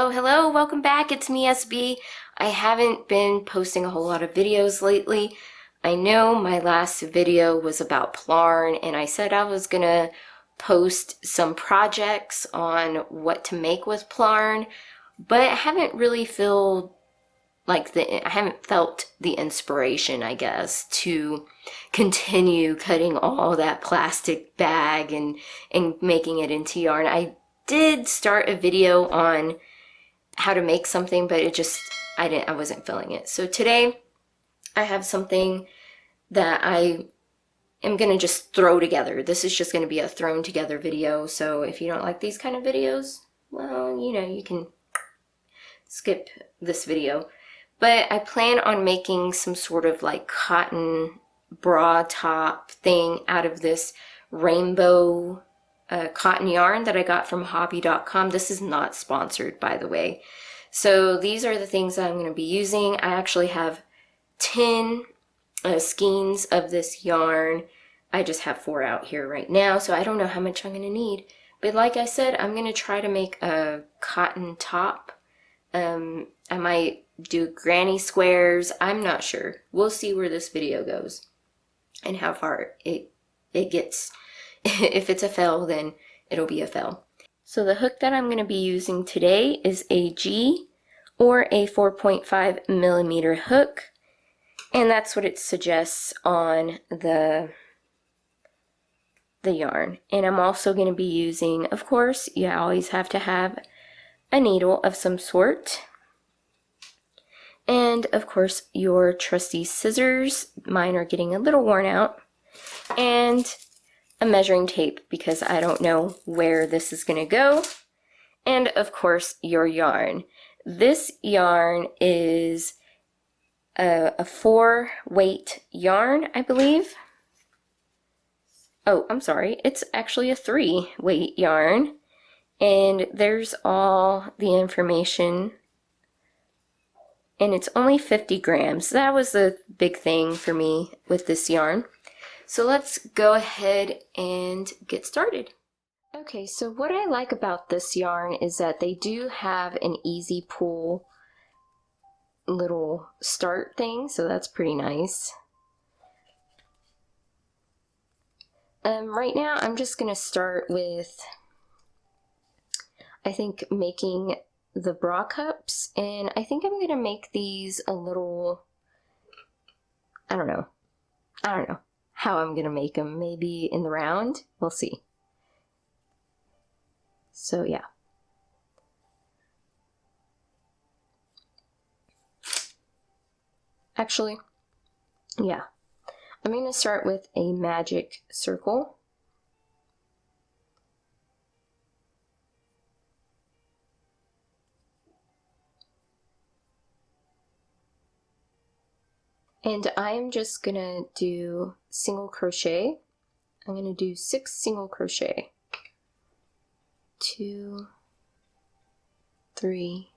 Hello, welcome back. It's me, SB. I haven't been posting a whole lot of videos lately. I know my last video was about Plarn, and I said I was gonna post some projects on what to make with Plarn, but I haven't really I haven't felt the inspiration, I guess, to continue cutting all that plastic bag and making it into yarn. I did start a video on how to make something, but I wasn't feeling it. So today I have something that I am gonna just throw together. This is just gonna be a thrown together video. So if you don't like these kind of videos, well, you can skip this video. But I plan on making some sort of like cotton bra top thing out of this rainbow cotton yarn that I got from Hobbii.com. This is not sponsored, by the way. So these are the things that I'm going to be using. I actually have 10 skeins of this yarn. I just have 4 out here right now, so I don't know how much I'm going to need. But like I said, I'm going to try to make a cotton top. I might do granny squares. I'm not sure. We'll see where this video goes and how far it gets. If it's a fail, then it'll be a fail. So the hook that I'm going to be using today is a G or a 4.5 millimeter hook, and that's what it suggests on the yarn. And I'm also going to be using, of course, you always have to have a needle of some sort, and of course your trusty scissors. Mine are getting a little worn out, and a measuring tape because I don't know where this is going to go, and of course your yarn. This yarn is a 4 weight yarn, I believe. Oh, I'm sorry, it's actually a 3 weight yarn, and there's all the information, and it's only 50 grams. That was the big thing for me with this yarn. So let's go ahead and get started. Okay, so what I like about this yarn is that they do have an easy pull little start thing, so that's pretty nice. Right now I'm just going to start with, I think, making the bra cups, and I think I'm going to make these a little, I don't know how I'm gonna make them. Maybe in the round, we'll see. So yeah. Actually, yeah. I'm gonna start with a magic circle. And I'm just gonna do single crochet. I'm gonna do 6 single crochet. 2, 3,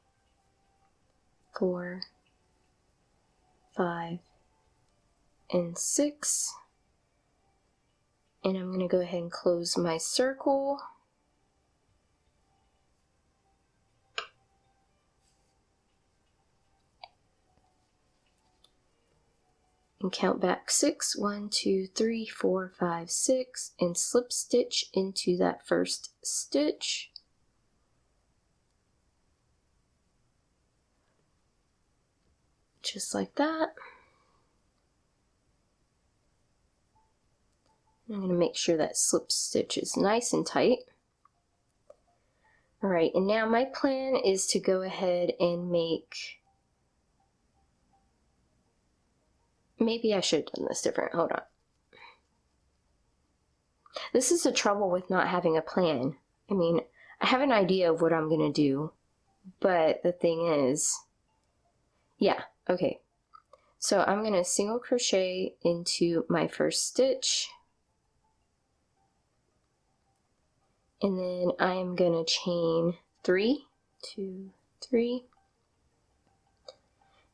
4, 5, and 6. And I'm gonna go ahead and close my circle. And count back 6, 1, 2, 3, 4, 5, 6, and slip stitch into that first stitch. Just like that. I'm going to make sure that slip stitch is nice and tight. Alright, and now my plan is to go ahead and make, maybe I should have done this different. Hold on. This is the trouble with not having a plan. I mean, I have an idea of what I'm going to do, but the thing is, yeah, okay. So I'm going to single crochet into my first stitch, and then I am going to chain 3, 2, 3,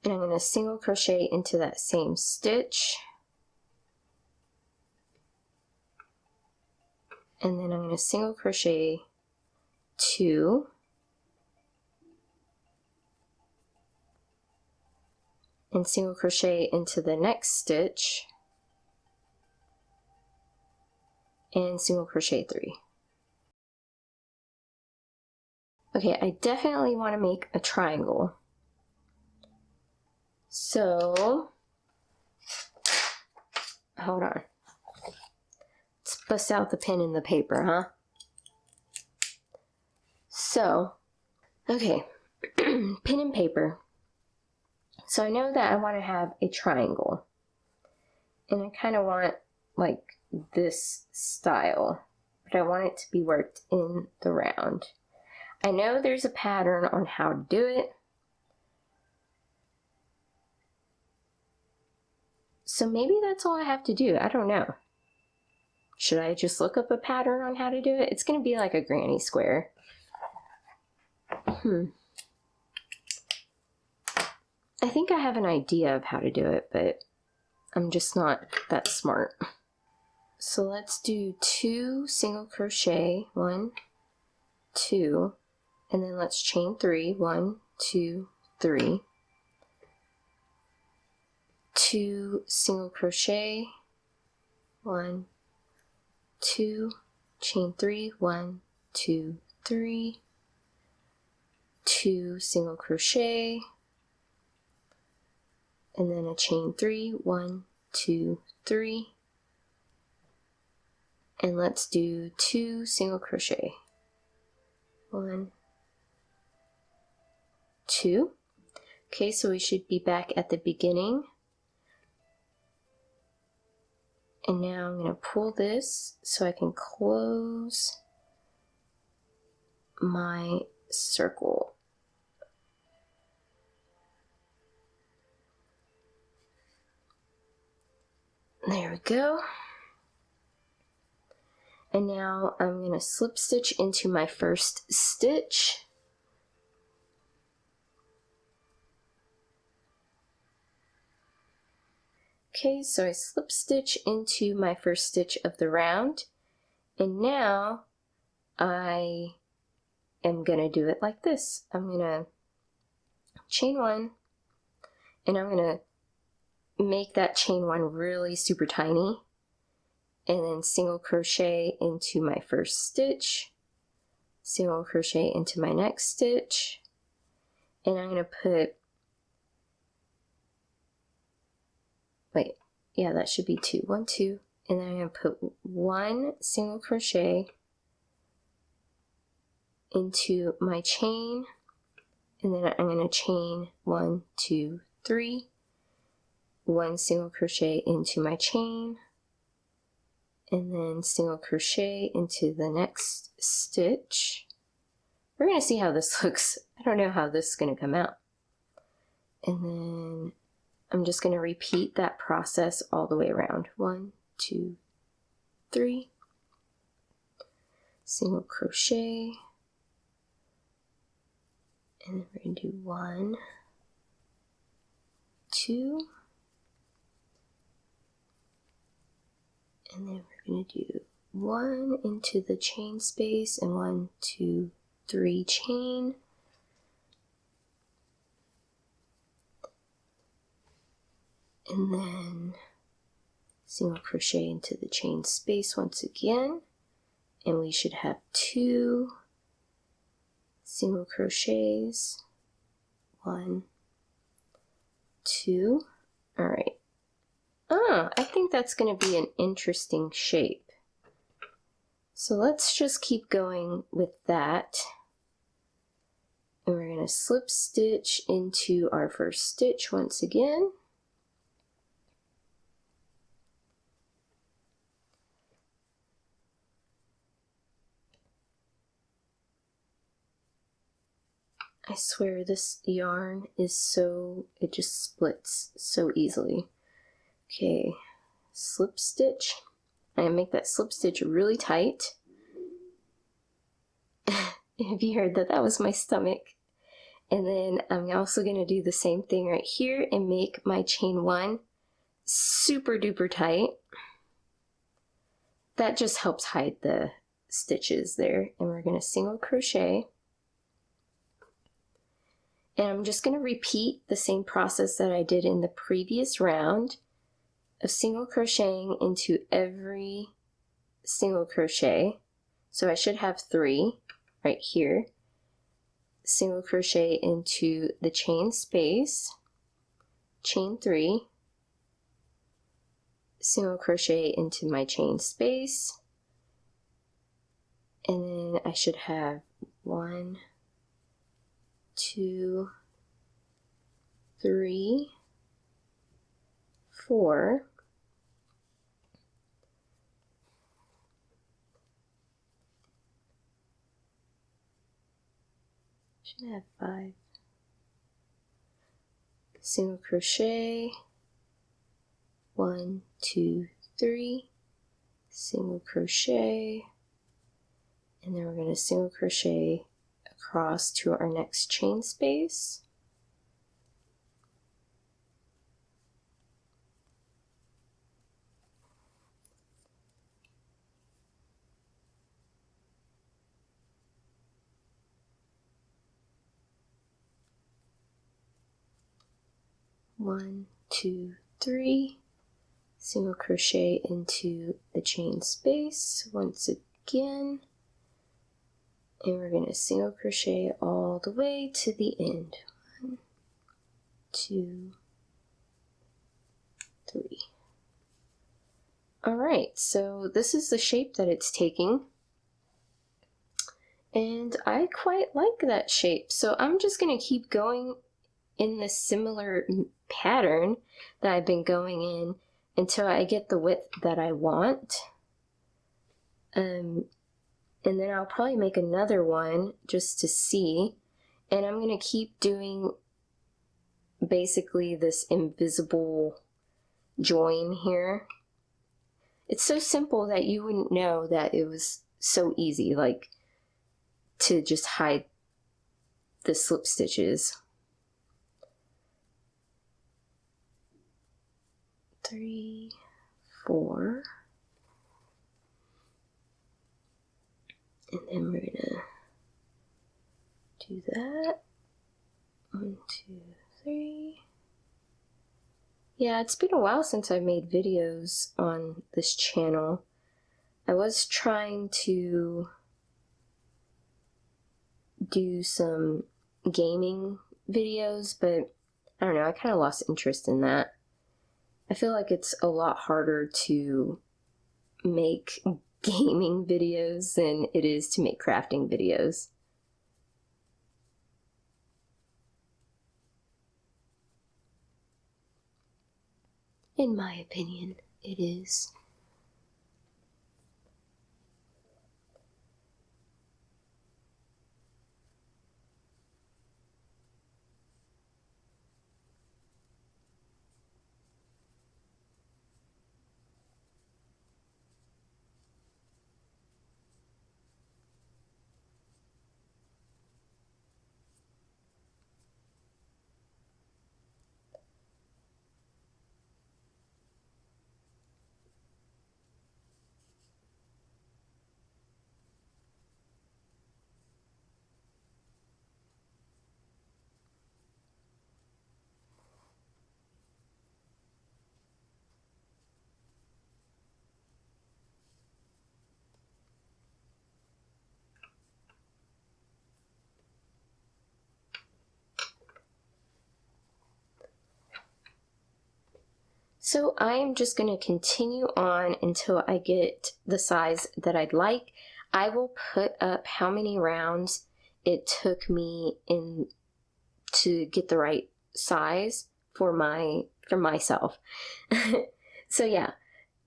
and I'm going to single crochet into that same stitch, and then I'm going to single crochet 2, and single crochet into the next stitch and single crochet 3. Okay, I definitely want to make a triangle. So, hold on. Let's bust out the pen and the paper, huh? So, okay, pen and paper. So I know that I want to have a triangle. And I kind of want like this style, but I want it to be worked in the round. I know there's a pattern on how to do it. So maybe that's all I have to do. I don't know. Should I just look up a pattern on how to do it? It's going to be like a granny square. I think I have an idea of how to do it, but I'm just not that smart. So let's do 2 single crochet, 1, 2, and then let's chain 3, 1, 2, 3. 2 single crochet, 1, 2, chain 3, 1, 2, 3, 2 single crochet, and then a chain 3, 1, 2, 3, and let's do 2 single crochet, 1, 2. Okay, so we should be back at the beginning. And now I'm going to pull this so I can close my circle. There we go. And now I'm going to slip stitch into my first stitch. Okay, so I slip stitch into my first stitch of the round, and now I am going to do it like this. I'm going to chain 1, and I'm going to make that chain 1 really super tiny, and then single crochet into my first stitch, single crochet into my next stitch, and I'm going to put, wait, yeah, that should be 2, 1, 2, and then I'm going to put 1 single crochet into my chain, and then I'm going to chain 1, 2, 3, 1 single crochet into my chain, and then single crochet into the next stitch. We're going to see how this looks. I don't know how this is going to come out. And then I'm just going to repeat that process all the way around. 1, 2, 3, single crochet, and then we're going to do 1, 2, and then we're going to do 1 into the chain space and 1, 2, 3 chain, and then single crochet into the chain space once again, and we should have 2 single crochets, 1, 2. All right. Oh, I think that's going to be an interesting shape. So let's just keep going with that. And we're going to slip stitch into our first stitch once again. I swear this yarn is so, it just splits so easily. Okay, slip stitch. I'm going to make that slip stitch really tight. If you heard that, that was my stomach. And then I'm also going to do the same thing right here and make my chain 1 super duper tight. That just helps hide the stitches there. And we're going to single crochet And I'm just going to repeat the same process that I did in the previous round of single crocheting into every single crochet. So I should have 3 right here. Single crochet into the chain space, chain 3, single crochet into my chain space, and then I should have 1, 2, 3, 4, should have 5, single crochet, 1, 2, 3, single crochet, and then we're going to single crochet across to our next chain space. One, 2, 3, single crochet into the chain space once again, and we're going to single crochet all the way to the end. 1, 2, 3. Alright, so this is the shape that it's taking, and I quite like that shape, so I'm just going to keep going in this similar pattern that I've been going in until I get the width that I want. And then I'll probably make another one just to see, and I'm going to keep doing basically this invisible join here. It's so simple that you wouldn't know that it was so easy, like to just hide the slip stitches. 3, 4, and then we're gonna do that. 1, 2, 3. Yeah, it's been a while since I made videos on this channel. I was trying to do some gaming videos, but I don't know, I kind of lost interest in that. I feel like it's a lot harder to make gaming videos than it is to make crafting videos. In my opinion, it is. So I am just going to continue on until I get the size that I'd like. I will put up how many rounds it took me in to get the right size for myself. So yeah,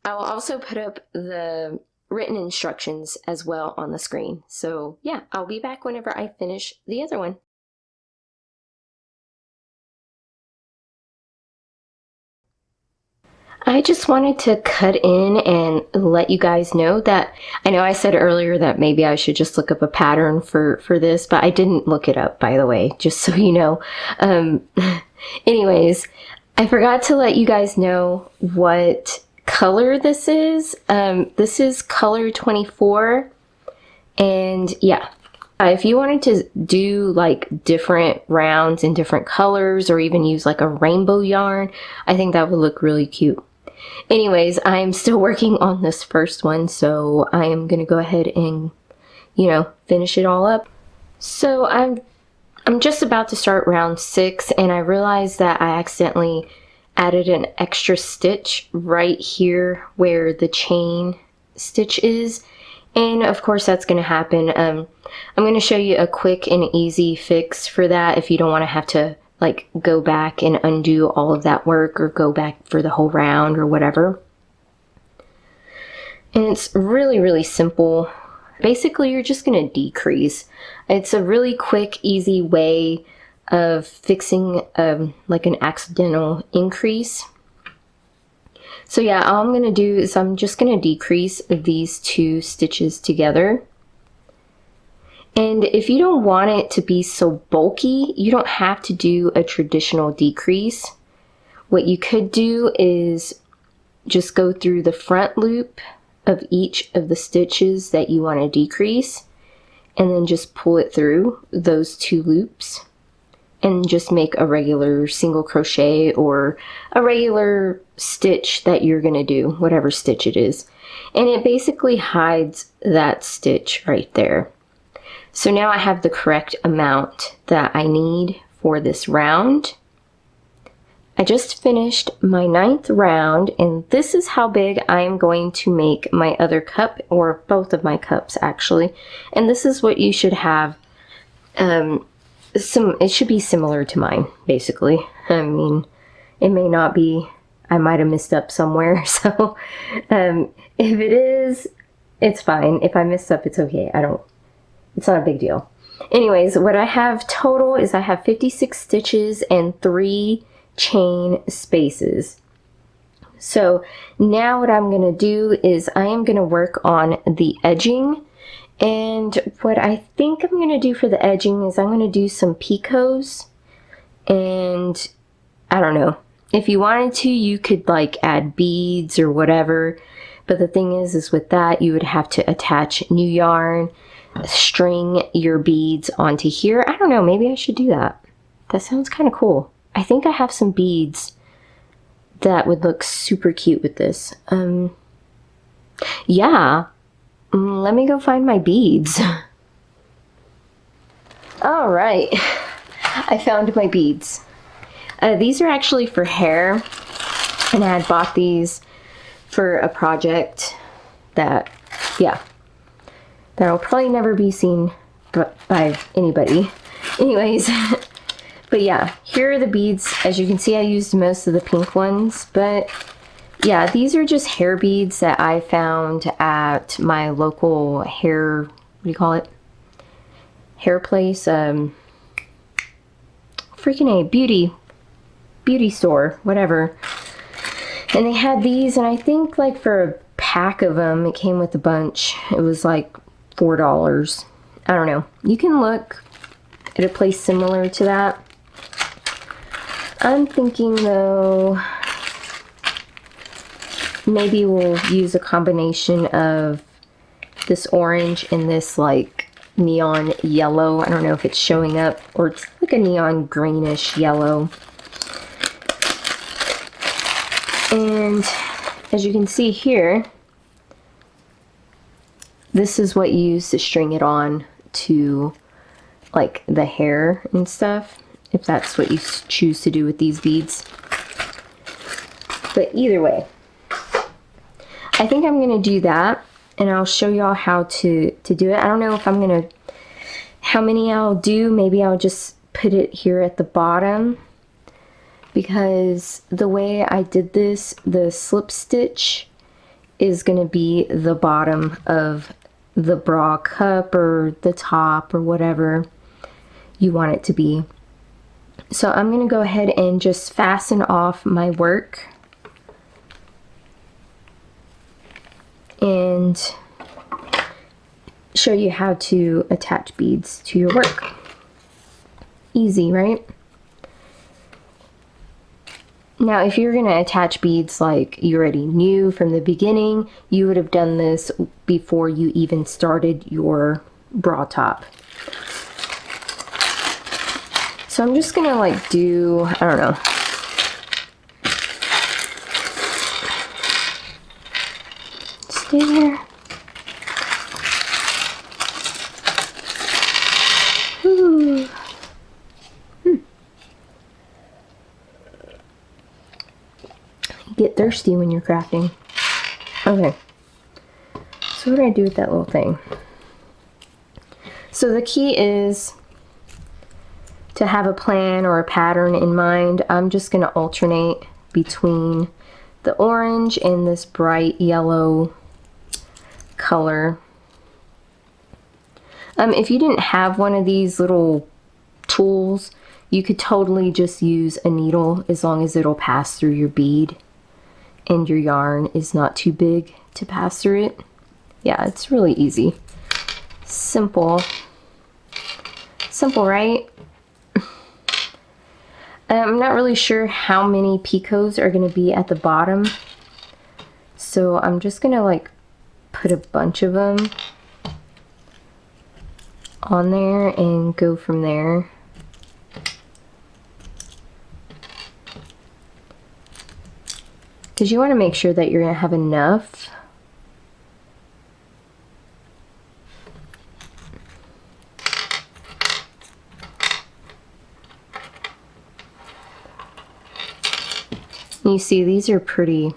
I will also put up the written instructions as well on the screen. So yeah, I'll be back whenever I finish the other one. I just wanted to cut in and let you guys know that I know I said earlier that maybe I should just look up a pattern for this, but I didn't look it up, by the way, just so you know. Anyways, I forgot to let you guys know what color this is. This is color 24, and yeah, If you wanted to do like different rounds in different colors or even use like a rainbow yarn, I think that would look really cute. Anyways, I'm still working on this first one, so I am going to go ahead and, you know, finish it all up. So I'm just about to start round 6, and I realized that I accidentally added an extra stitch right here where the chain stitch is. And of course that's going to happen. I'm going to show you a quick and easy fix for that if you don't want to have to like go back and undo all of that work or go back for the whole round or whatever. And it's really, really simple. Basically, you're just going to decrease. It's a really quick, easy way of fixing like an accidental increase. So yeah, all I'm going to do is I'm just going to decrease these 2 stitches together. And if you don't want it to be so bulky, you don't have to do a traditional decrease. What you could do is just go through the front loop of each of the stitches that you want to decrease, and then just pull it through those 2 loops and just make a regular single crochet or a regular stitch that you're going to do, whatever stitch it is. And it basically hides that stitch right there. So now I have the correct amount that I need for this round. I just finished my 9th round, and this is how big I am going to make my other cup, or both of my cups actually. And this is what you should have. It should be similar to mine, basically. I mean, it may not be. I might have messed up somewhere, so if it is, it's fine. If I messed up, it's okay. It's not a big deal. Anyways, what I have total is I have 56 stitches and 3 chain spaces. So now what I'm going to do is I am going to work on the edging. And what I think I'm going to do for the edging is I'm going to do some picots. And I don't know. If you wanted to, you could like add beads or whatever. But the thing is with that, you would have to attach new yarn, string your beads onto here. I don't know. Maybe I should do that. That sounds kind of cool. I think I have some beads that would look super cute with this. Yeah. Let me go find my beads. All right, I found my beads. These are actually for hair, and I had bought these for a project that, yeah, that'll probably never be seen by anybody. Anyways, but yeah, here are the beads. As you can see, I used most of the pink ones, but yeah, these are just hair beads that I found at my local hair, what do you call it? Hair place, freaking a beauty store, whatever. And they had these, and I think like for a pack of them, it came with a bunch. It was like $4. I don't know. You can look at a place similar to that. I'm thinking though, maybe we'll use a combination of this orange and this like neon yellow. I don't know if it's showing up, or it's like a neon greenish yellow. And as you can see here, this is what you use to string it on to like the hair and stuff, if that's what you choose to do with these beads. But either way, I think I'm going to do that, and I'll show y'all how to do it. I don't know if I'm going to, how many I'll do. Maybe I'll just put it here at the bottom, because the way I did this, the slip stitch is going to be the bottom of the bra cup or the top or whatever you want it to be. So I'm going to go ahead and just fasten off my work and show you how to attach beads to your work. Easy, right? Now, if you're going to attach beads like you already knew from the beginning, you would have done this before you even started your bra top. So I'm just gonna like do, I don't know. Stay there. Ooh. Get thirsty when you're crafting. Okay. So what do I do with that little thing? So the key is to have a plan or a pattern in mind. I'm just going to alternate between the orange and this bright yellow color. If you didn't have one of these little tools, you could totally just use a needle as long as it'll pass through your bead and your yarn is not too big to pass through it. Yeah, it's really easy. Simple. Simple, right? I'm not really sure how many picots are going to be at the bottom, so I'm just going to like put a bunch of them on there and go from there. Because you want to make sure that you're going to have enough. You see, these are pretty,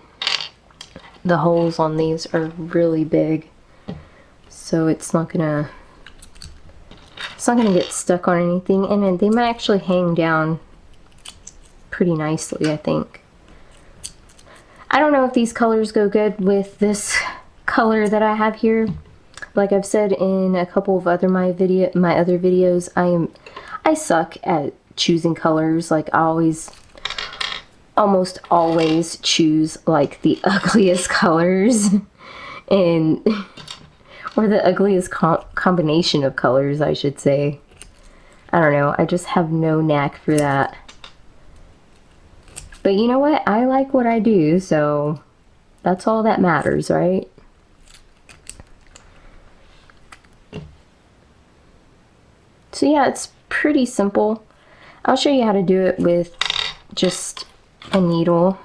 the holes on these are really big, so it's not gonna get stuck on anything, and then they might actually hang down pretty nicely, I think. I don't know if these colors go good with this color that I have here. Like I've said in a couple of other my other videos, I suck at choosing colors. Like I almost always choose like the ugliest colors and or the ugliest combination of colors, I should say. I don't know, I just have no knack for that. But you know what? I like what I do, so that's all that matters, right? So yeah, it's pretty simple. I'll show you how to do it with just a needle.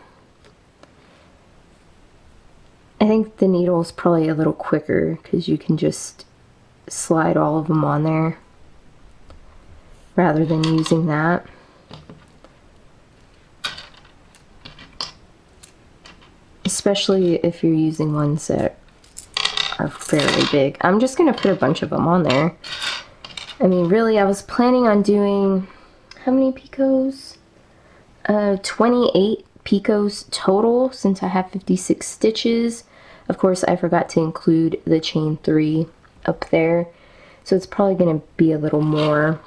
I think the needle is probably a little quicker because you can just slide all of them on there rather than using that. Especially if you're using ones that are fairly big. I'm just going to put a bunch of them on there. I mean, really, I was planning on doing, how many picots? 28 picots total, since I have 56 stitches. Of course, I forgot to include the chain 3 up there, so it's probably going to be a little more.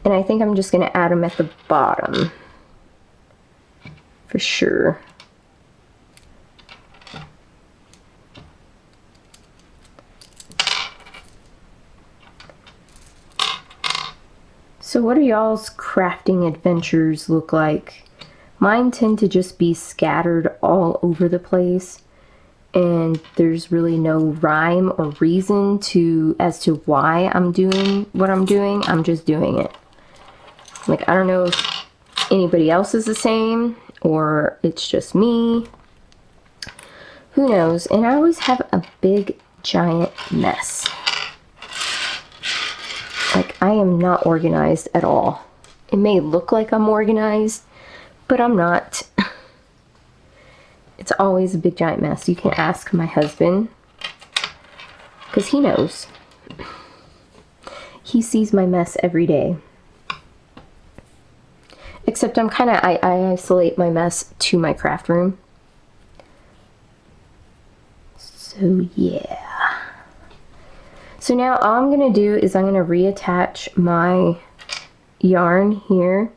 And I think I'm just going to add them at the bottom for sure. So what do y'all's crafting adventures look like? Mine tend to just be scattered all over the place, and there's really no rhyme or reason as to why I'm doing what I'm doing. I'm just doing it. Like, I don't know if anybody else is the same or it's just me. Who knows? And I always have a big giant mess. Like, I am not organized at all. It may look like I'm organized, but I'm not. It's always a big giant mess. You can ask my husband, because he knows. He sees my mess every day. Except I isolate my mess to my craft room. So yeah. So now all I'm going to do is I'm going to reattach my yarn here.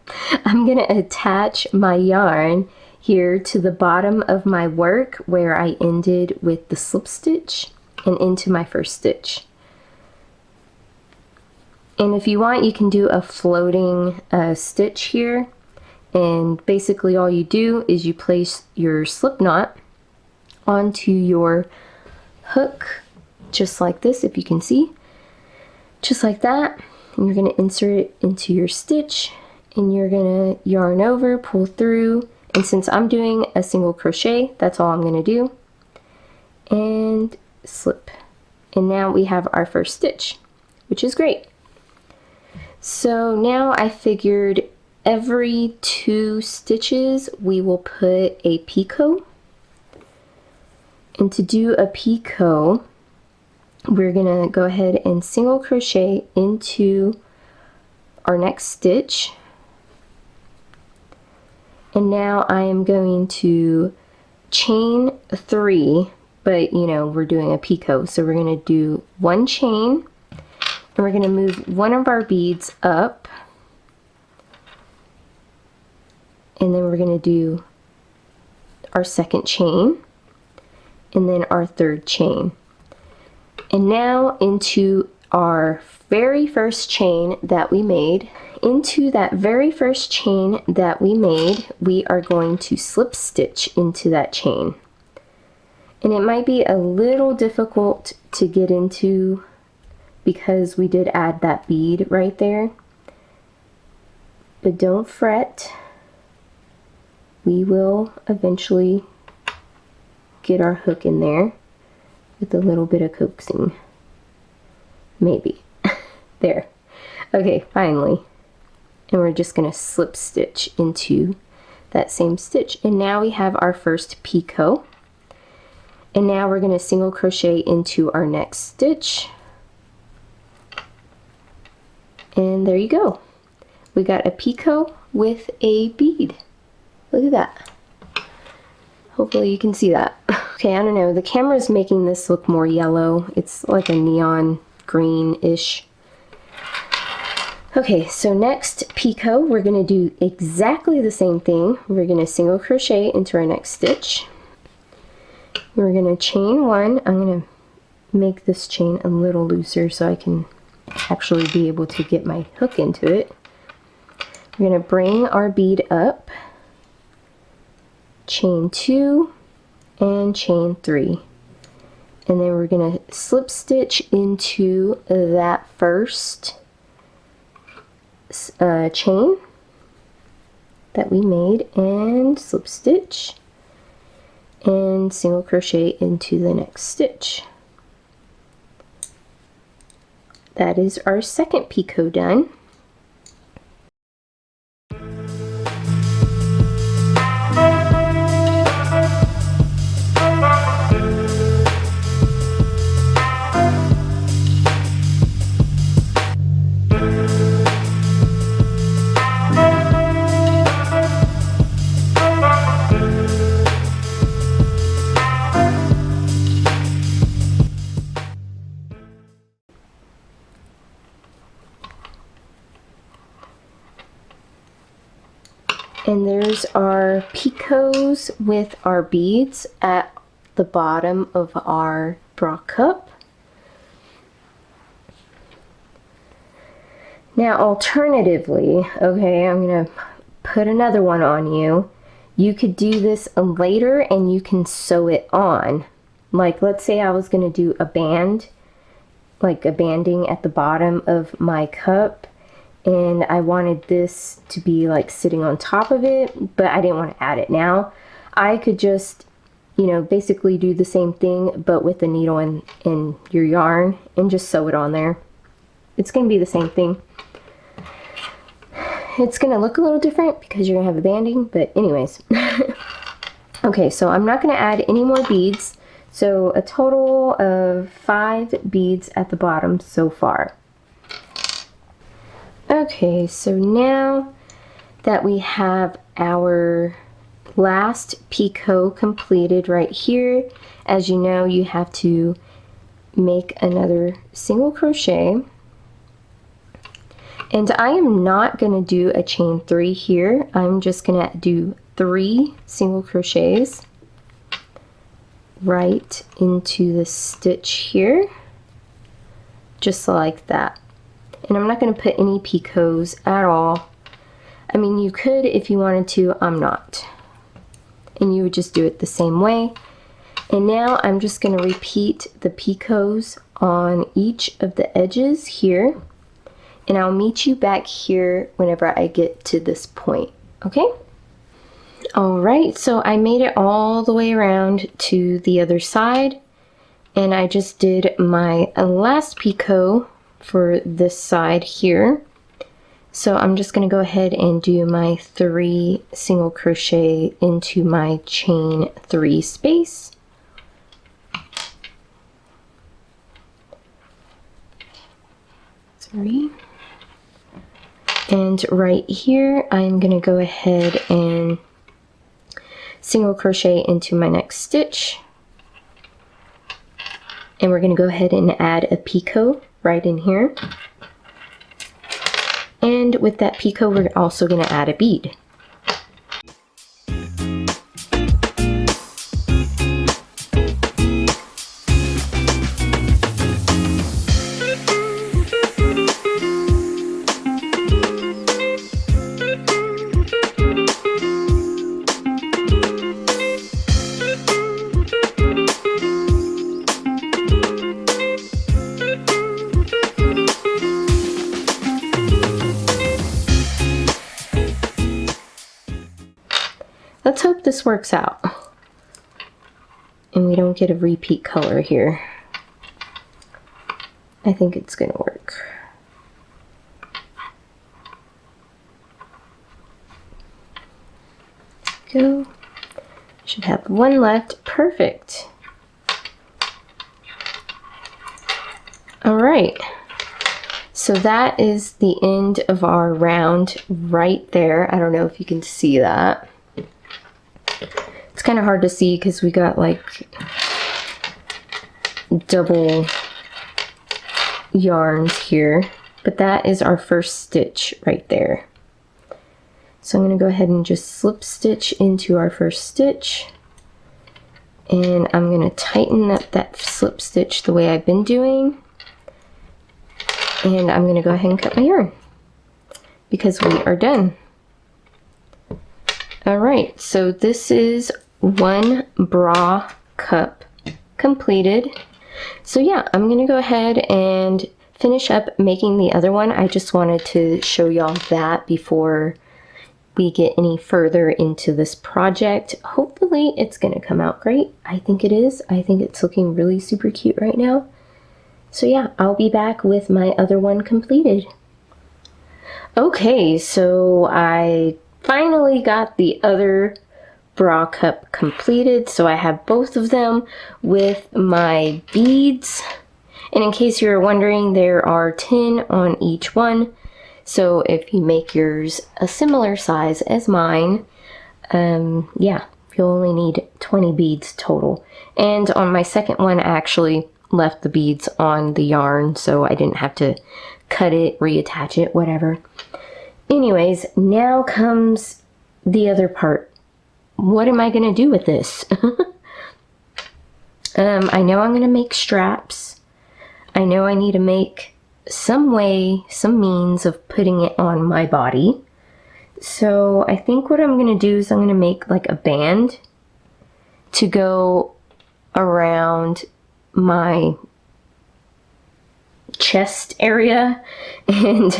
I'm going to attach my yarn here to the bottom of my work where I ended with the slip stitch and into my first stitch. And if you want, you can do a floating stitch here. And basically all you do is you place your slip knot onto your hook, just like this, if you can see. Just like that. and you're going to insert it into your stitch, and you're going to yarn over, pull through, and since I'm doing a single crochet, that's all I'm going to do, and slip. And now we have our first stitch, which is great. So now I figured every 2 stitches we will put a picot. And to do a picot, we're going to go ahead and single crochet into our next stitch. And now I am going to chain 3, but you know, we're doing a picot, so we're going to do 1 chain, and we're going to move one of our beads up, and then we're going to do our 2nd chain, and then our 3rd chain. And now into our very first chain that we made. Into that very first chain that we made, we are going to slip stitch into that chain. And it might be a little difficult to get into because we did add that bead right there. But don't fret. We will eventually get our hook in there with a little bit of coaxing. Maybe. There. Okay, finally. And we're just going to slip stitch into that same stitch. And now we have our first picot. And now we're going to single crochet into our next stitch. And there you go. We got a picot with a bead. Look at that. Hopefully you can see that. Okay, I don't know. The camera's making this look more yellow. It's like a neon green-ish. Okay, so next picot, we're going to do exactly the same thing. We're going to single crochet into our next stitch. We're going to chain 1. I'm going to make this chain a little looser so I can actually be able to get my hook into it. We're going to bring our bead up, chain 2, and chain 3. And then we're going to slip stitch into that first chain that we made, and slip stitch and single crochet into the next stitch. That is our second picot done. And there's our picots with our beads at the bottom of our bra cup. Now alternatively, okay, I'm going to put another one on you. You could do this later and you can sew it on. Like let's say I was going to do a band, like a banding at the bottom of my cup, and I wanted this to be like sitting on top of it, but I didn't want to add it now. I could just, you know, basically do the same thing but with the needle and your yarn and just sew it on there. It's going to be the same thing. It's going to look a little different because you're going to have a banding, but anyways. Okay, so I'm not going to add any more beads. So a total of 5 beads at the bottom so far. Okay, so now that we have our last picot completed right here, as you know, you have to make another single crochet. And I am not going to do a chain 3 here. I'm just going to do 3 single crochets right into the stitch here, just like that. And I'm not going to put any picots at all. I mean, you could if you wanted to, I'm not. And you would just do it the same way. And now I'm just going to repeat the picots on each of the edges here. and I'll meet you back here whenever I get to this point, okay? Alright, so I made it all the way around to the other side, and I just did my last picot for this side here. So I'm just going to go ahead and do my 3 single crochet into my chain 3 space. Sorry. And right here, I'm going to go ahead and single crochet into my next stitch. And we're going to go ahead and add a picot right in here. And with that picot, we're also going to add a bead. Let's hope this works out and we don't get a repeat color here. I think it's gonna work. Go. Should have one left. Perfect. All right. So that is the end of our round right there. I don't know if you can see that. It's kind of hard to see because we got like double yarns here, but that is our first stitch right there. So I'm going to go ahead and just slip stitch into our first stitch, and I'm going to tighten up that slip stitch the way I've been doing, and I'm going to go ahead and cut my yarn because we are done. Alright, so this is one bra cup completed. So yeah, I'm going to go ahead and finish up making the other one. I just wanted to show y'all that before we get any further into this project. Hopefully it's going to come out great. I think it is. I think it's looking really super cute right now. So yeah, I'll be back with my other one completed. Okay, so I finally got the other bra cup completed, so I have both of them with my beads, and in case you're wondering, there are 10 on each one, so if you make yours a similar size as mine, yeah, you'll only need 20 beads total. And on my second one, I actually left the beads on the yarn, so I didn't have to cut it, reattach it, whatever. Anyways, now comes the other part. What am I going to do with this? I know I'm going to make straps. I know I need to make some way, some means of putting it on my body. So I think what I'm going to do is I'm going to make like a band to go around my chest area, and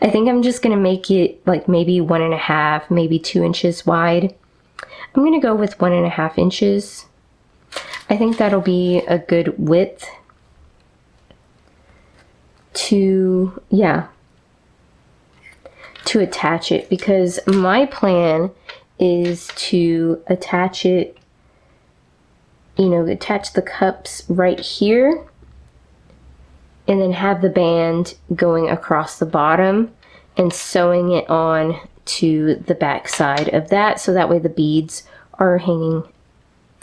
I think I'm just going to make it like maybe 1.5, maybe 2 inches wide. I'm going to go with 1.5 inches. I think that'll be a good width to, yeah, to attach it, because my plan is to attach it, you know, attach the cups right here and then have the band going across the bottom and sewing it on to the back side of that, so that way the beads are hanging,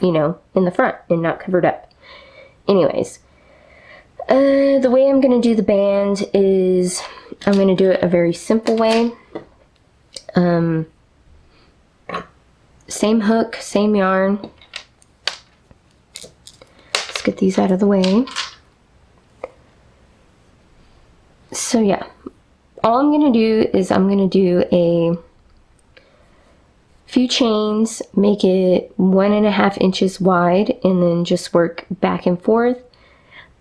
you know, in the front and not covered up. Anyways, the way I'm going to do the band is I'm going to do it a very simple way. Same hook, same yarn. Let's get these out of the way. So yeah, all I'm going to do is I'm going to do a few chains, make it 1.5 inches wide, and then just work back and forth.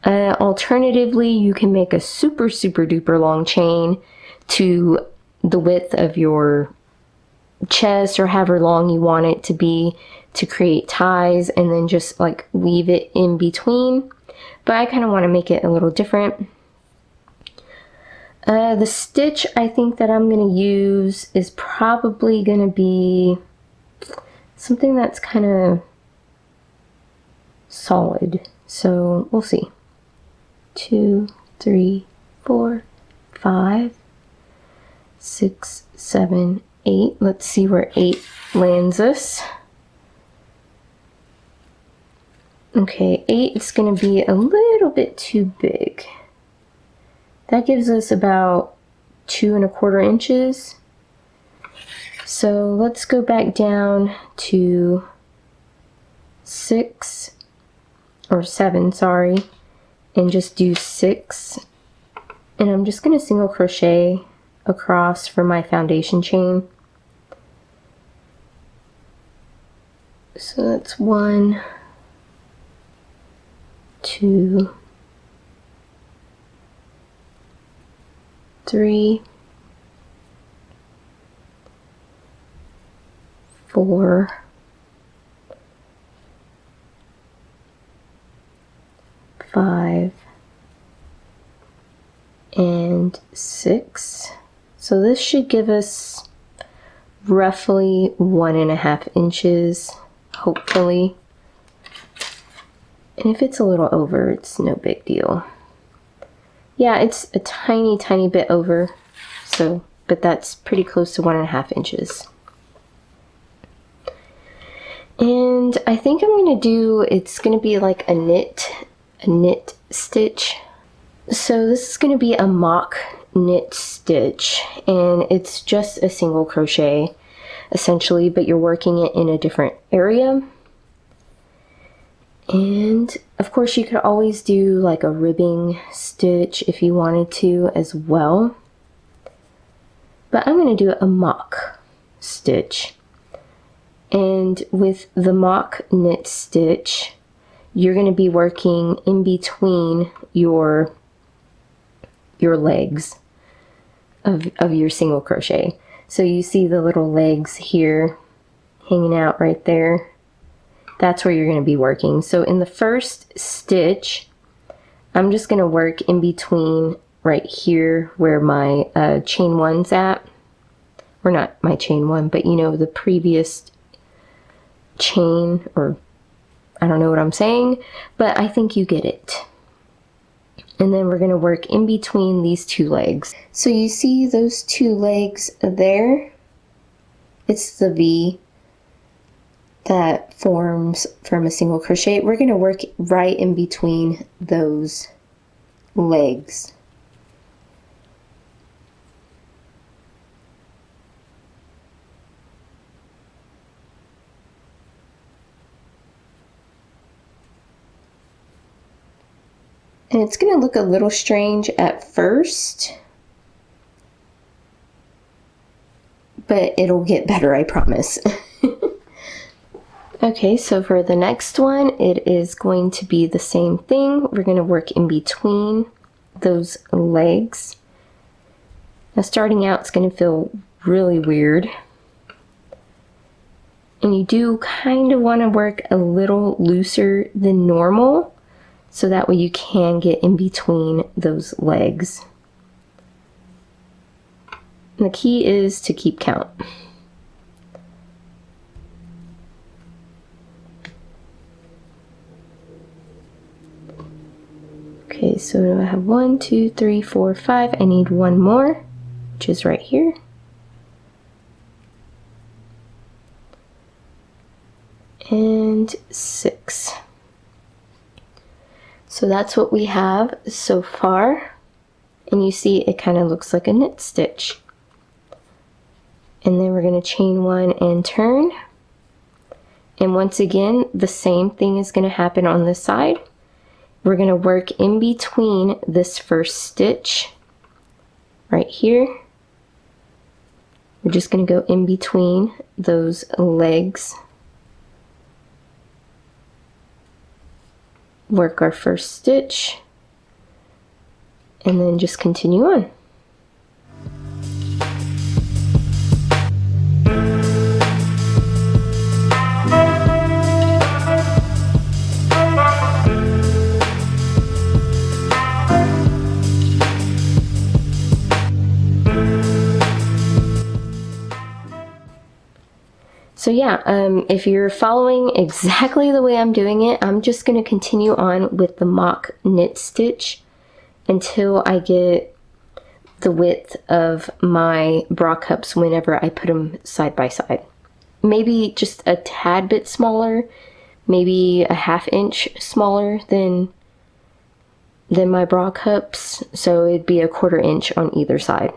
Alternatively, you can make a super duper long chain to the width of your chest or however long you want it to be to create ties, and then just like weave it in between. But I kind of want to make it a little different. The stitch I think that I'm going to use is probably going to be something that's kind of solid. So we'll see. 2, 3, 4, 5, 6, 7, 8. Let's see where 8 lands us. Okay, 8 is going to be a little bit too big. That gives us about 2 1/4 inches. So let's go back down to 6 or 7, sorry, and just do 6. And I'm just going to single crochet across for my foundation chain. So that's 1, 2, 3, 4, 5, and 6. So this should give us roughly 1.5 inches, hopefully. And if it's a little over, it's no big deal. Yeah, it's a tiny bit over, so, but that's pretty close to 1.5 inches. And I think I'm gonna do, it's gonna be like a knit stitch. So this is gonna be a mock knit stitch, and it's just a single crochet essentially, but you're working it in a different area. And of course you could always do like a ribbing stitch if you wanted to as well. But I'm going to do a mock stitch. And with the mock knit stitch, you're going to be working in between your legs of your single crochet. So you see the little legs here hanging out right there. That's where you're going to be working. So in the first stitch, I'm just going to work in between right here where my chain 1's at. Or not my chain 1, but you know, the previous chain, or I don't know what I'm saying, but I think you get it. And then we're going to work in between these 2 legs. So you see those 2 legs there? It's the V that forms from a single crochet. We're going to work right in between those legs. And it's going to look a little strange at first, but it'll get better, I promise. Okay, so for the next one, it is going to be the same thing. We're going to work in between those legs. Now starting out, it's going to feel really weird. And you do kind of want to work a little looser than normal, so that way you can get in between those legs. And the key is to keep count. Okay, so I have 1, 2, 3, 4, 5. I need 1 more, which is right here. And 6. So that's what we have so far. And you see it kind of looks like a knit stitch. And then we're going to chain 1 and turn. And once again, the same thing is going to happen on this side. We're going to work in between this first stitch right here. We're just going to go in between those legs. Work our first stitch, and then just continue on. So yeah, if you're following exactly the way I'm doing it, I'm just going to continue on with the mock knit stitch until I get the width of my bra cups whenever I put them side by side. Maybe just a tad bit smaller, maybe a 1/2 inch smaller than my bra cups, so it'd be a 1/4 inch on either side.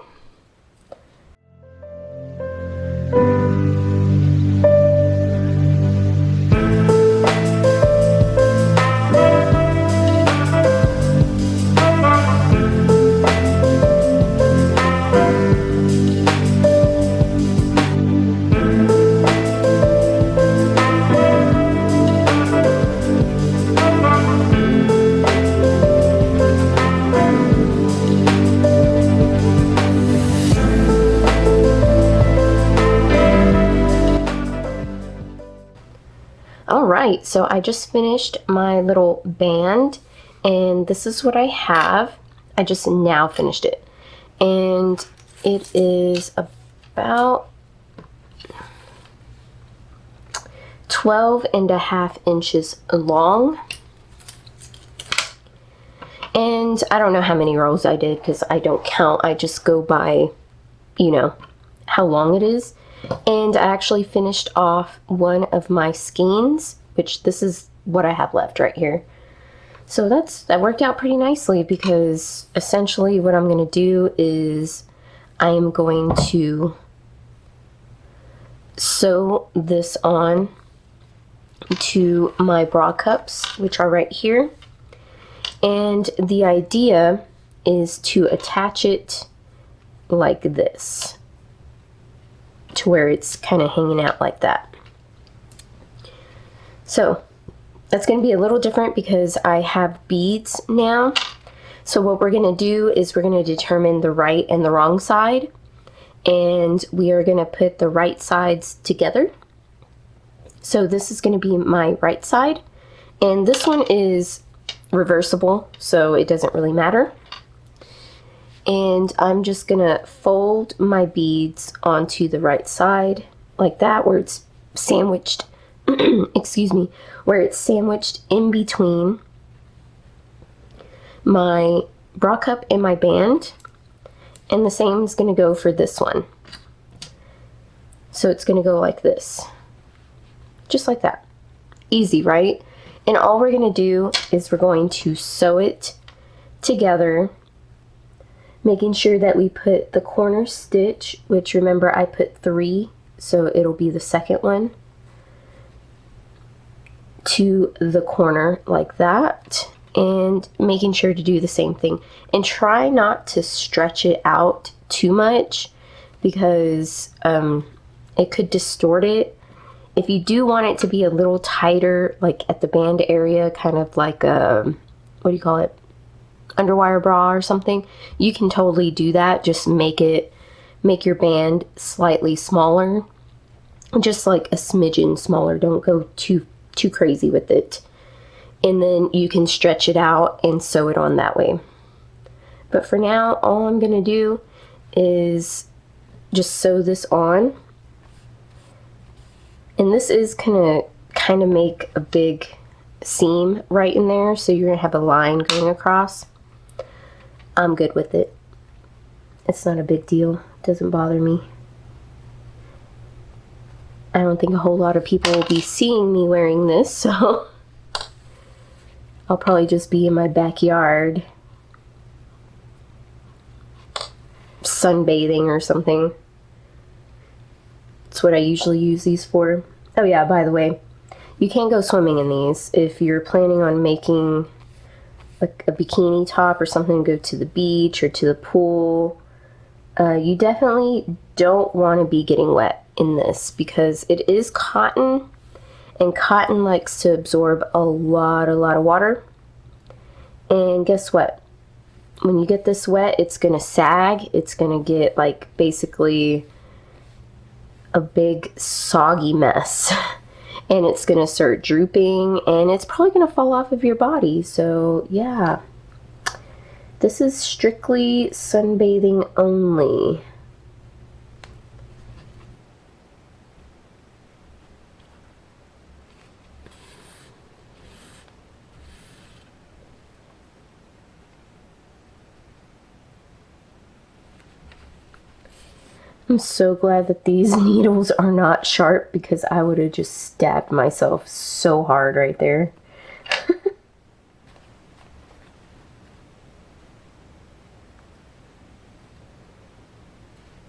Alright, so I just finished my little band, and this is what I have. I just now finished it. And it is about 12.5 inches long. And I don't know how many rows I did because I don't count. I just go by, you know, how long it is. And I actually finished off one of my skeins, which this is what I have left right here. So that worked out pretty nicely, because essentially what I'm going to do is I am going to sew this on to my bra cups, which are right here. And the idea is to attach it like this, to where it's kind of hanging out like that. So that's going to be a little different because I have beads now. So what we're going to do is we're going to determine the right and the wrong side, and we are going to put the right sides together. So this is going to be my right side, and this one is reversible, so it doesn't really matter. And I'm just gonna fold my beads onto the right side like that, where it's sandwiched excuse me, where it's sandwiched in between my bra cup and my band. And the same is gonna go for this one. So it's gonna go like this, just like that. Easy, right? And all we're gonna do is we're going to sew it together, making sure that we put the corner stitch, which remember I put 3, so it'll be the second one, to the corner like that, and making sure to do the same thing. And try not to stretch it out too much, because it could distort it. If you do want it to be a little tighter, like at the band area, kind of like a, what do you call it, underwire bra or something, you can totally do that. Just make your band slightly smaller, just like a smidgen smaller. Don't go too crazy with it, and then you can stretch it out and sew it on that way. But for now, all I'm gonna do is just sew this on, and this is gonna kind of make a big seam right in there, so you're gonna have a line going across. I'm good with it. It's not a big deal. It doesn't bother me. I don't think a whole lot of people will be seeing me wearing this, so I'll probably just be in my backyard sunbathing or something. That's what I usually use these for. Oh yeah, by the way, you can go swimming in these if you're planning on making like a bikini top or something to go to the beach or to the pool. You definitely don't want to be getting wet in this, because it is cotton, and cotton likes to absorb a lot of water. And guess what? when you get this wet, it's gonna sag. It's gonna get like basically a big soggy mess. And it's gonna start drooping, and it's probably gonna fall off of your body. So yeah, this is strictly sunbathing only. I'm so glad that these needles are not sharp, because I would have just stabbed myself so hard right there.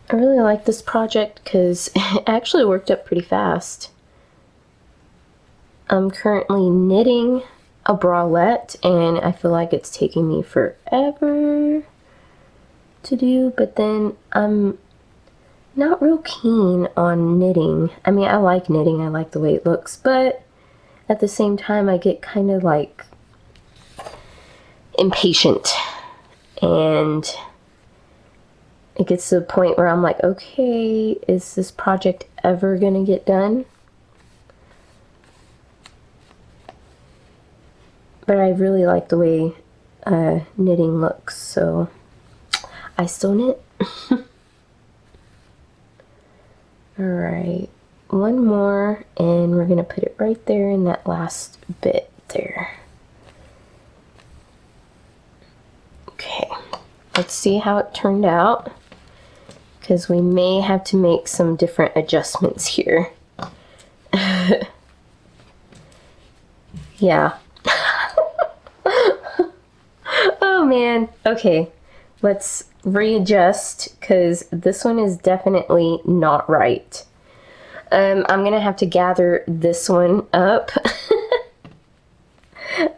I really like this project because it actually worked up pretty fast. I'm currently knitting a bralette, and I feel like it's taking me forever to do, but then I'm not real keen on knitting. I mean, I like knitting, I like the way it looks, but at the same time I get kind of like impatient, and it gets to the point where I'm like, okay, is this project ever gonna get done? But I really like the way knitting looks, so I still knit. Alright, one more, and we're gonna put it right there in that last bit there. Okay, let's see how it turned out, because we may have to make some different adjustments here. Yeah. Oh man, okay, let's readjust, because this one is definitely not right. I'm gonna have to gather this one up.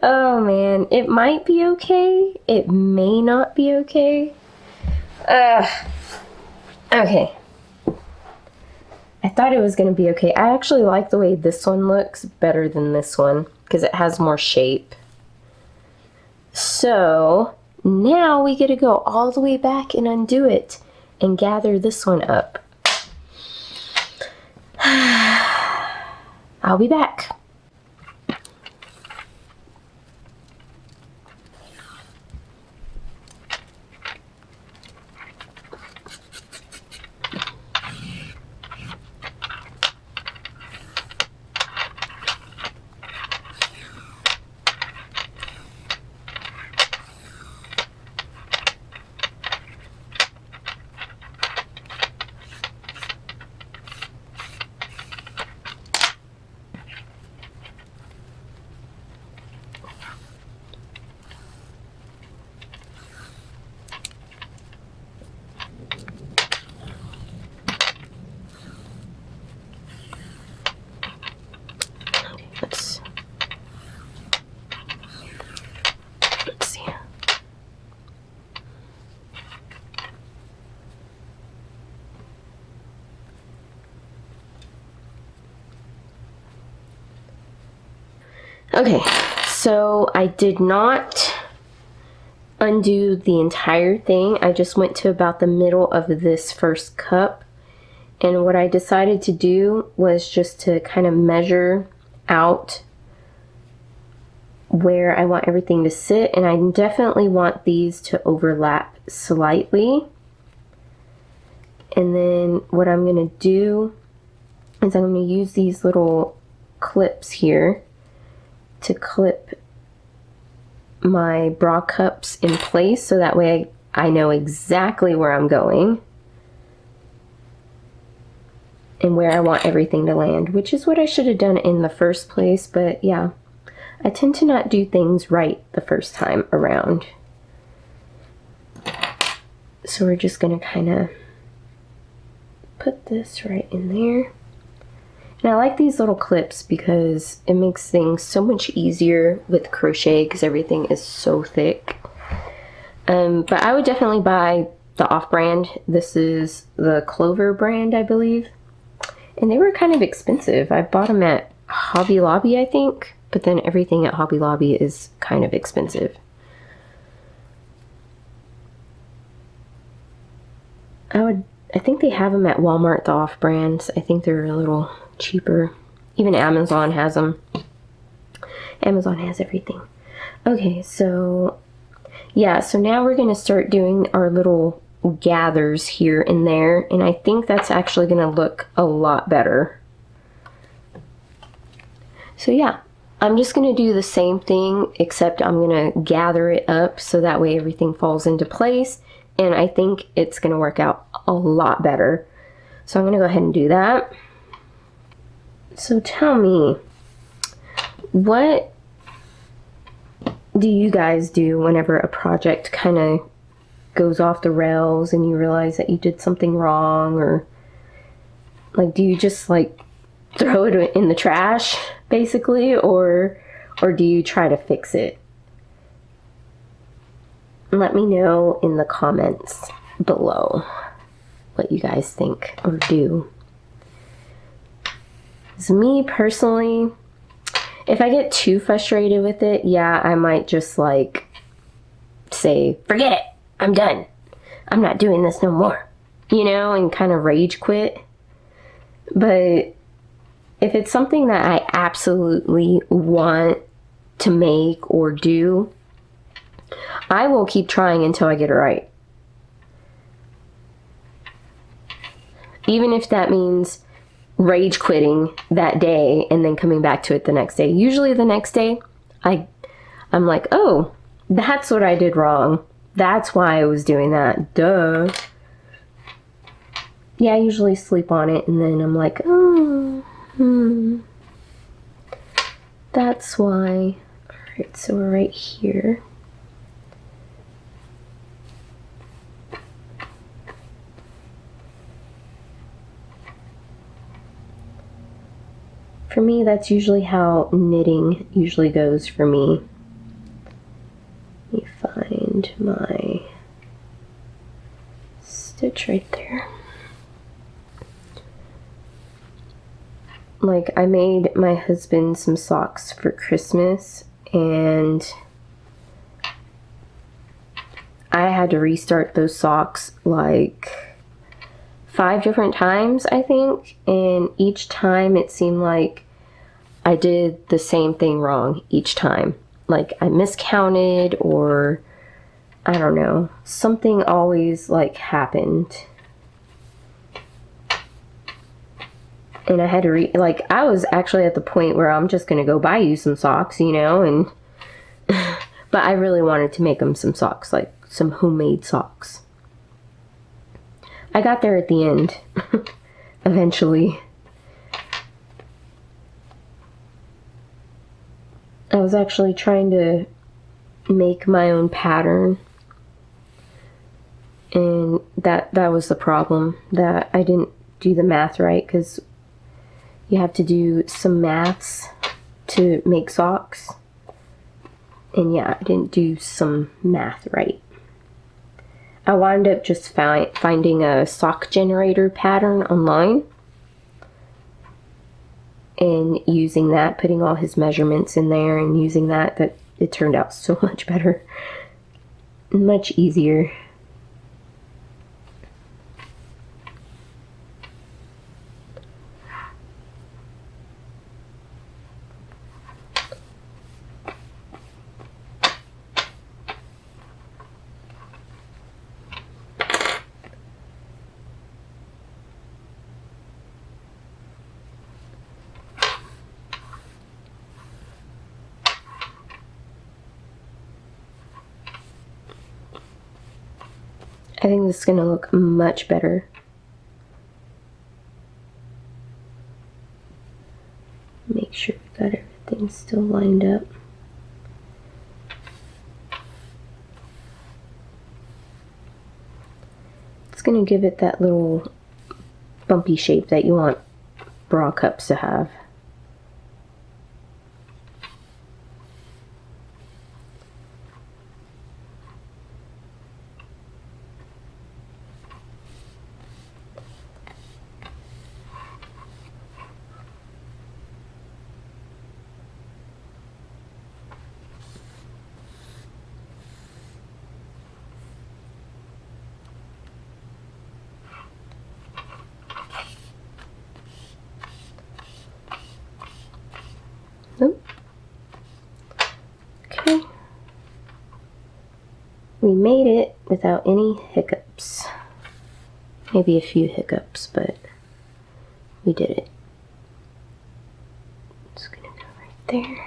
Oh man, it might be okay, it may not be okay. Okay, I thought it was gonna be okay. I actually like the way this one looks better than this one, because it has more shape. So now we get to go all the way back and undo it and gather this one up. I'll be back. Let's see. Okay, so I did not undo the entire thing. I just went to about the middle of this first cup, and what I decided to do was just to kind of measure out where I want everything to sit, and I definitely want these to overlap slightly. And then what I'm going to do is I'm going to use these little clips here to clip my bra cups in place, so that way I know exactly where I'm going and where I want everything to land, which is what I should have done in the first place. But yeah, I tend to not do things right the first time around. So we're just gonna kind of put this right in there. And I like these little clips because it makes things so much easier with crochet, because everything is so thick. But I would definitely buy the off-brand. This is the Clover brand, I believe. And they were kind of expensive. I bought them at Hobbii Lobby, I think. But then everything at Hobbii Lobby is kind of expensive. I think they have them at Walmart, the off brands. I think they're a little cheaper. Even Amazon has them. Amazon has everything. Okay, so yeah, so now we're going to start doing our little gathers here and there, and I think that's actually going to look a lot better. So yeah, I'm just going to do the same thing, except I'm going to gather it up so that way everything falls into place, and I think it's going to work out a lot better. So I'm going to go ahead and do that. So tell me, what do you guys do whenever a project kind of goes off the rails and you realize that you did something wrong? Or like, do you just like throw it in the trash basically, or do you try to fix it? Let me know in the comments below what you guys think or do. As me personally, if I get too frustrated with it, yeah, I might just like say, forget it, I'm done, I'm not doing this no more, you know, and kind of rage quit. But if it's something that I absolutely want to make or do, I will keep trying until I get it right. Even if that means rage quitting that day and then coming back to it the next day. Usually the next day, I'm like, oh, that's what I did wrong. That's why I was doing that. Duh. Yeah, I usually sleep on it and then I'm like, oh, that's why. Alright, so we're right here. For me, that's usually how knitting usually goes for me. Let me find my stitch right there. Like, I made my husband some socks for Christmas, and I had to restart those socks like 5 different times, I think, and each time it seemed like I did the same thing wrong each time. Like, I miscounted, or I don't know, something always like happened. And I had to like, I was actually at the point where I'm just gonna go buy you some socks, you know, and but I really wanted to make them some socks, like some homemade socks. I got there at the end, eventually. I was actually trying to make my own pattern, and that was the problem, that I didn't do the math right, because you have to do some maths to make socks, and yeah, I didn't do some math right. I wound up just finding a sock generator pattern online and using that, putting all his measurements in there and using that it turned out so much better, much easier. I think this is going to look much better. Make sure we got everything still lined up. It's going to give it that little bumpy shape that you want bra cups to have. Nope. Okay. We made it without any hiccups. Maybe a few hiccups, but we did it. Just gonna go right there.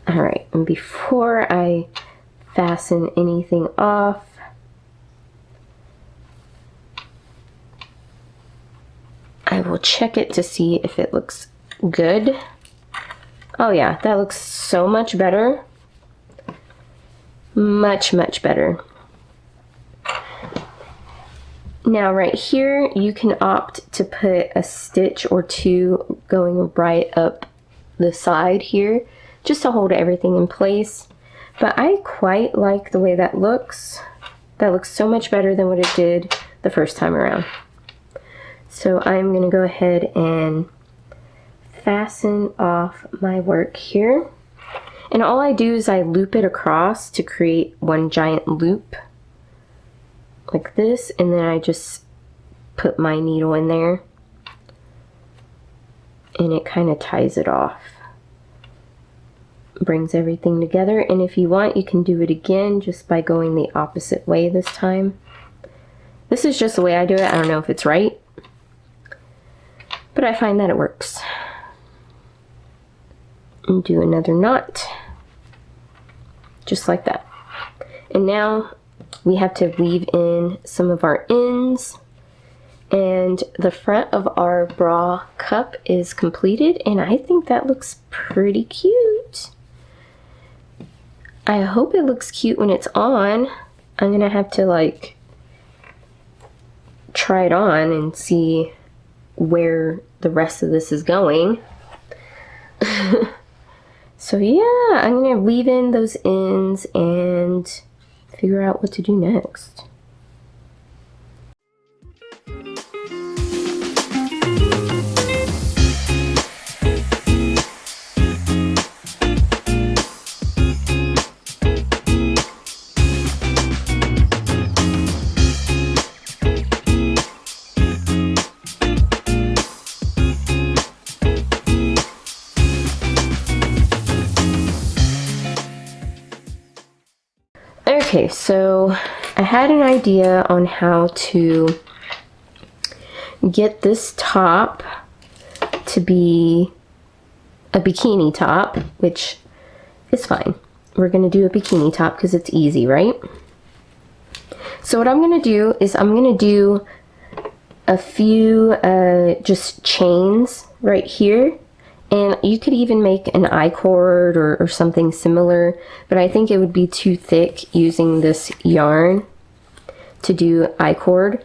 Alright, and before I fasten anything off, I will check it to see if it looks good. Oh yeah, that looks so much better. Much, much better. Now right here, you can opt to put a stitch or two going right up the side here, just to hold everything in place. But I quite like the way that looks. That looks so much better than what it did the first time around. So I'm going to go ahead and fasten off my work here. And all I do is I loop it across to create one giant loop like this, and then I just put my needle in there and it kind of ties it off. Brings everything together, and if you want you can do it again just by going the opposite way this time. This is just the way I do it. I don't know if it's right, but I find that it works. And do another knot just like that. And now we have to weave in some of our ends, and the front of our bra cup is completed, and I think that looks pretty cute. I hope it looks cute when it's on. I'm gonna have to like try it on and see where the rest of this is going. So yeah, I'm gonna weave in those ends and figure out what to do next. Okay, so I had an idea on how to get this top to be a bikini top, which is fine. We're going to do a bikini top because it's easy, right? So what I'm going to do is I'm going to do a few just chains right here. And you could even make an I-cord or something similar, but I think it would be too thick using this yarn to do I-cord.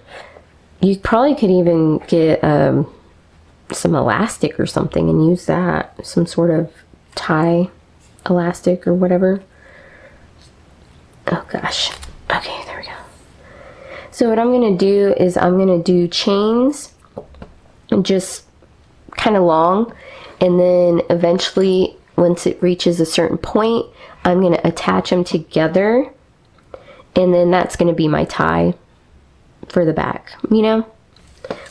You probably could even get some elastic or something and use that, some sort of tie elastic or whatever. Oh gosh. Okay, there we go. So what I'm going to do is I'm going to do chains, just kind of long. And then eventually, once it reaches a certain point, I'm going to attach them together. And then that's going to be my tie for the back, you know?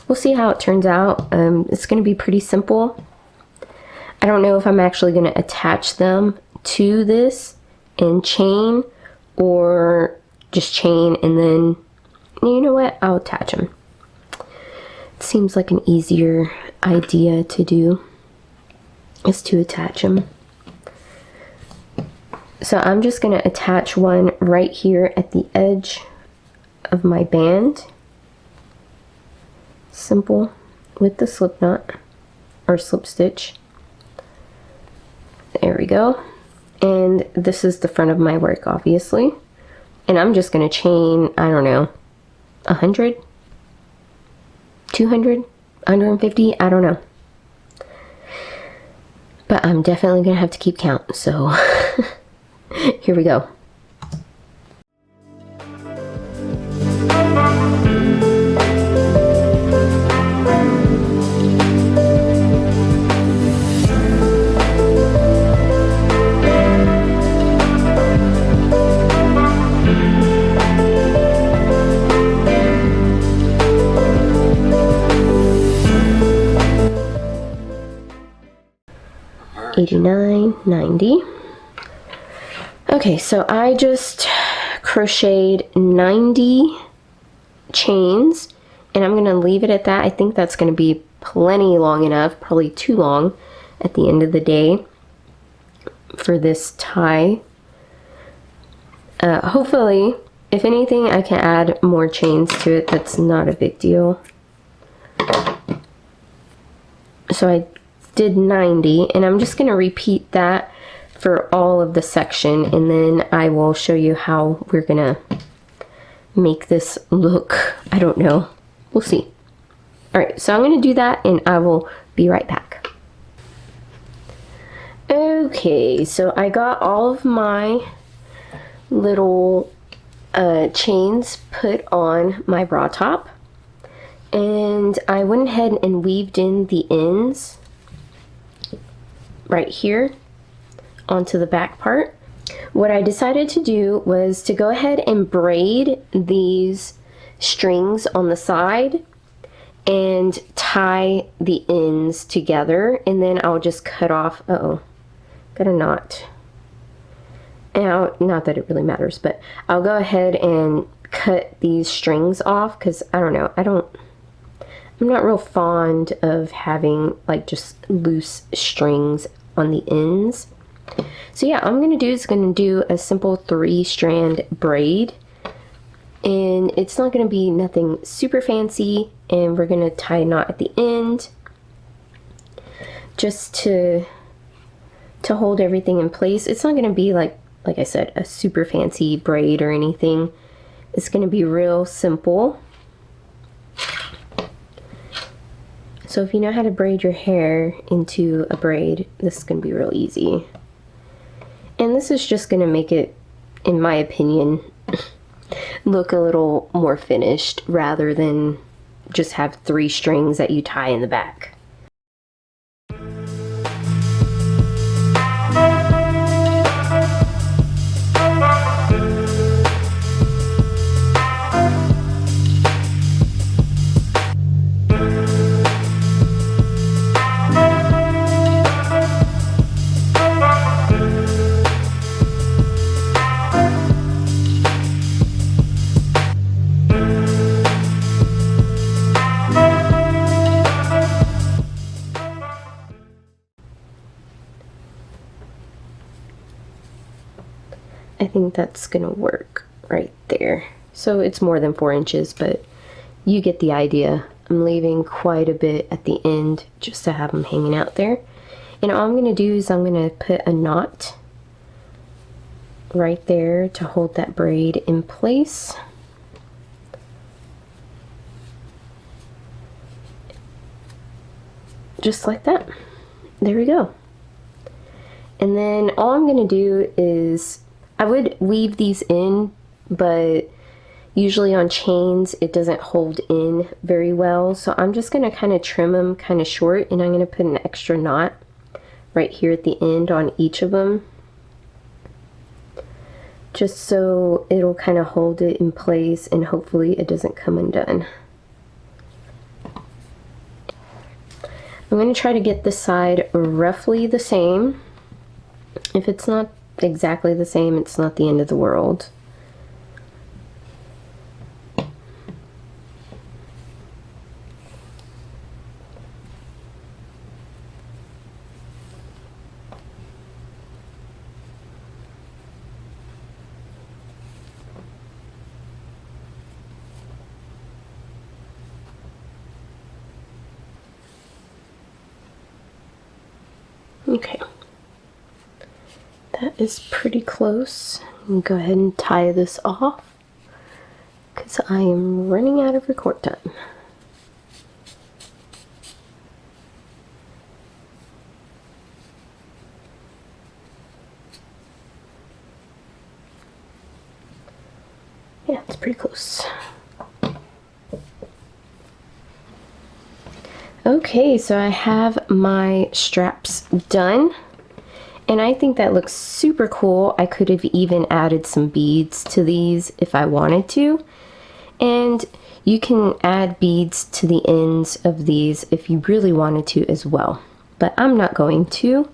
We'll see how it turns out. It's going to be pretty simple. I don't know if I'm actually going to attach them to this and chain, or just chain and then, you know what? I'll attach them. It seems like an easier idea to do, is to attach them. So I'm just going to attach one right here at the edge of my band. Simple, with the slip knot or slip stitch. There we go. And this is the front of my work, obviously. And I'm just going to chain, I don't know, 100, 200, 150, I don't know. But I'm definitely going to have to keep count, so here we go. 89, 90. Okay, so I just crocheted 90 chains, and I'm gonna leave it at that. I think that's gonna be plenty long enough, probably too long at the end of the day for this tie. Hopefully, if anything, I can add more chains to it. That's not a big deal. So I did 90, and I'm just gonna repeat that for all of the section, and then I will show you how we're gonna make this look. I don't know, we'll see. All right, so I'm gonna do that and I will be right back. Okay, so I got all of my little chains put on my bra top, and I went ahead and weaved in the ends right here onto the back part. What I decided to do was to go ahead and braid these strings on the side and tie the ends together, and then I'll just cut off, got a knot. And not that it really matters, but I'll go ahead and cut these strings off because I don't know, I'm not real fond of having like just loose strings on the ends. So yeah, all I'm gonna do a simple 3-strand braid, and it's not gonna be nothing super fancy, and we're gonna tie a knot at the end just to hold everything in place. It's not gonna be like I said, a super fancy braid or anything. It's gonna be real simple. So if you know how to braid your hair into a braid, this is gonna be real easy. And this is just gonna make it, in my opinion, look a little more finished rather than just have 3 strings that you tie in the back. I think that's gonna work right there. So it's more than 4 inches, but you get the idea. I'm leaving quite a bit at the end just to have them hanging out there. And all I'm gonna do is I'm gonna put a knot right there to hold that braid in place. Just like that. There we go. And then all I'm gonna do is, I would weave these in, but usually on chains it doesn't hold in very well. So I'm just gonna kind of trim them kind of short, and I'm gonna put an extra knot right here at the end on each of them, just so it'll kind of hold it in place and hopefully it doesn't come undone. I'm gonna try to get this side roughly the same. If it's not exactly the same, it's not the end of the world. Okay. That is pretty close. I'm gonna go ahead and tie this off because I am running out of record time. Yeah, it's pretty close. Okay, so I have my straps done. And I think that looks super cool. I could have even added some beads to these if I wanted to. And you can add beads to the ends of these if you really wanted to as well. But I'm not going to.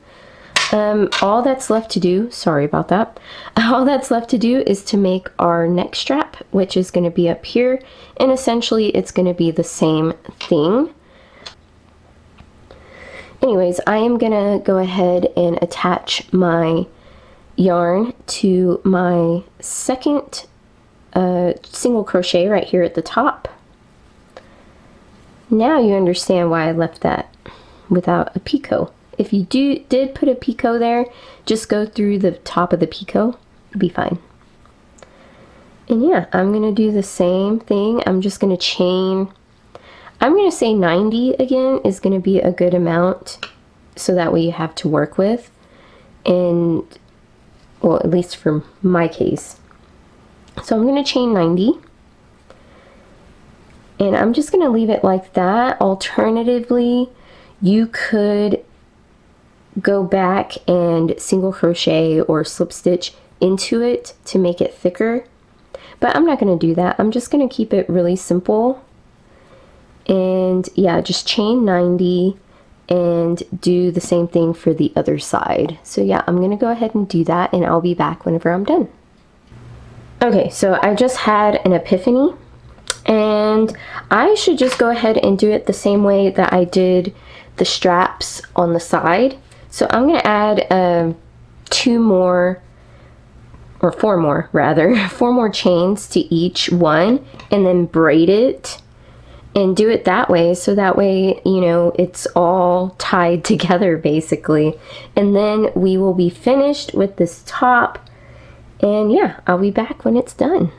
all that's left to do, sorry about that, all that's left to do is to make our neck strap, which is going to be up here, and essentially it's going to be the same thing. Anyways, I am going to go ahead and attach my yarn to my second single crochet right here at the top. Now you understand why I left that without a picot. If you did put a picot there, just go through the top of the picot, it'll be fine. And yeah, I'm gonna do the same thing. I'm just gonna chain, I'm gonna say 90 again is gonna be a good amount, so that way you have to work with. And, well, at least for my case. So I'm gonna chain 90. And I'm just gonna leave it like that. Alternatively, you could go back and single crochet or slip stitch into it to make it thicker, but I'm not going to do that. I'm just going to keep it really simple, and yeah, just chain 90 and do the same thing for the other side. So yeah, I'm going to go ahead and do that, and I'll be back whenever I'm done. Okay, so I just had an epiphany, and I should just go ahead and do it the same way that I did the straps on the side. So I'm going to add 2 more, or 4 more rather, 4 more chains to each one, and then braid it and do it that way, so that way, you know, it's all tied together basically. And then we will be finished with this top, and yeah, I'll be back when it's done.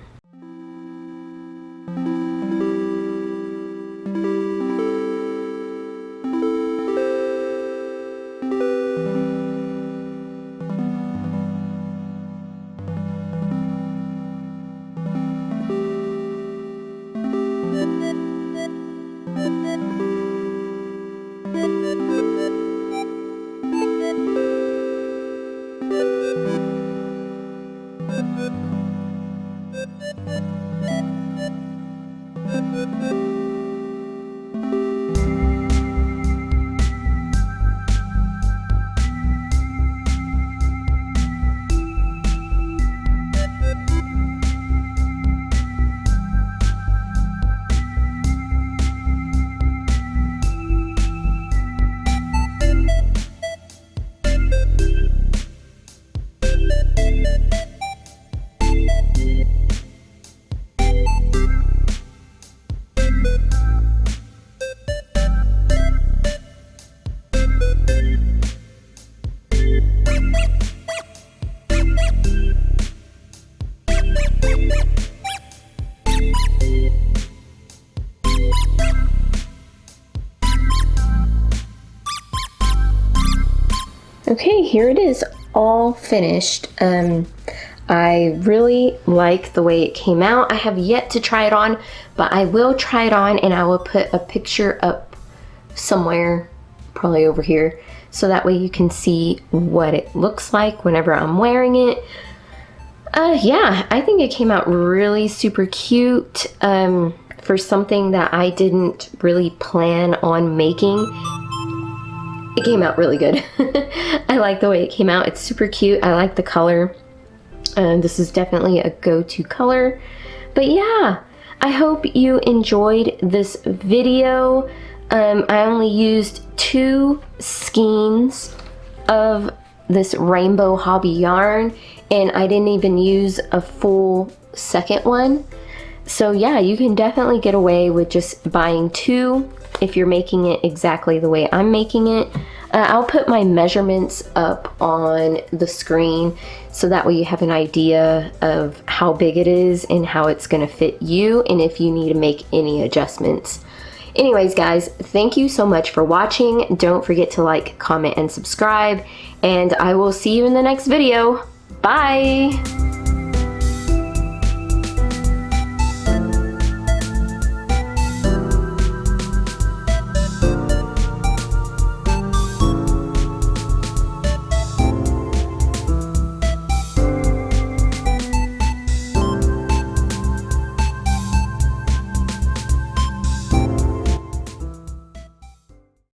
Okay, here it is, all finished. I really like the way it came out. I have yet to try it on, but I will try it on, and I will put a picture up somewhere, probably over here, so that way you can see what it looks like whenever I'm wearing it. Yeah, I think it came out really super cute for something that I didn't really plan on making. It came out really good. I like the way it came out. It's super cute. I like the color. This is definitely a go-to color. But yeah, I hope you enjoyed this video. I only used 2 skeins of this rainbow hobby yarn, and I didn't even use a full second one. So yeah, you can definitely get away with just buying 2 if you're making it exactly the way I'm making it. I'll put my measurements up on the screen, so that way you have an idea of how big it is and how it's gonna fit you, and if you need to make any adjustments. Anyways guys, thank you so much for watching. Don't forget to like, comment, and subscribe, and I will see you in the next video. Bye!